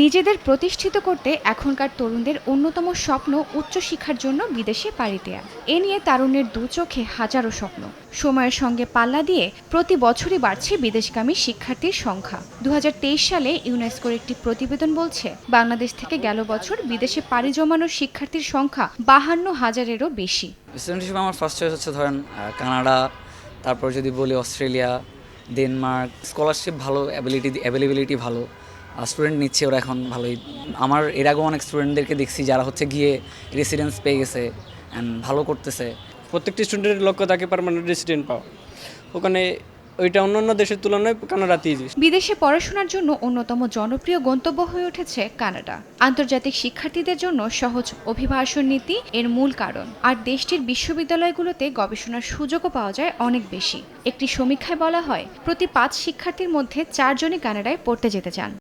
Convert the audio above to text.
নিজেদের প্রতিষ্ঠিত করতে এখনকার তরুণদের অন্যতম স্বপ্ন উচ্চশিক্ষার জন্য বিদেশে পাড়ি দেয়া। এ নিয়ে তারুণ্যের দু চোখে হাজারো স্বপ্ন। সময়ের সঙ্গে পাল্লা দিয়ে প্রতি বছরই বাড়ছে বিদেশগামী শিক্ষার্থীর সংখ্যা। ২০২৩ সালে ইউনেস্কোর একটি প্রতিবেদন বলছে, বাংলাদেশ থেকে গেল বছর বিদেশে পাড়ি জমানোর শিক্ষার্থীর সংখ্যা ৫২,০০০-এরও বেশি। স্টুডেন্ট হিসেবে আমার ফার্স্ট চয়েস হচ্ছে ধরেন কানাডা, তারপর যদি বলি অস্ট্রেলিয়া, ডেনমার্ক। স্কলারশিপ ভালো, অ্যাভেলেবিলিটি ভালো, স্টুডেন্ট নিচ্ছে ওরা এখন ভালোই। আমার এর আগেও অনেক স্টুডেন্টদেরকে দেখছি যারা হচ্ছে গিয়ে রেসিডেন্স পেয়ে গেছে অ্যান্ড ভালো করতেছে। প্রত্যেকটি স্টুডেন্টের লক্ষ্য থাকে পার্মানেন্ট রেসিডেন্ট পাওয়া। ওখানে ওইটা অন্যান্য দেশের তুলনায় কানাডাতে ইজি। বিদেশে পড়াশোনার জন্য অন্যতম জনপ্রিয় গন্তব্য হয়ে উঠেছে কানাডা। আন্তর্জাতিক শিক্ষার্থীদের জন্য সহজ অভিবাসন নীতি এর মূল কারণ। আর দেশটির বিশ্ববিদ্যালয়গুলোতে গবেষণার সুযোগও পাওয়া যায় অনেক বেশি। একটি সমীক্ষায় বলা হয়, প্রতি ৫ শিক্ষার্থীর মধ্যে ৪ জনই কানাডায় পড়তে যেতে চান।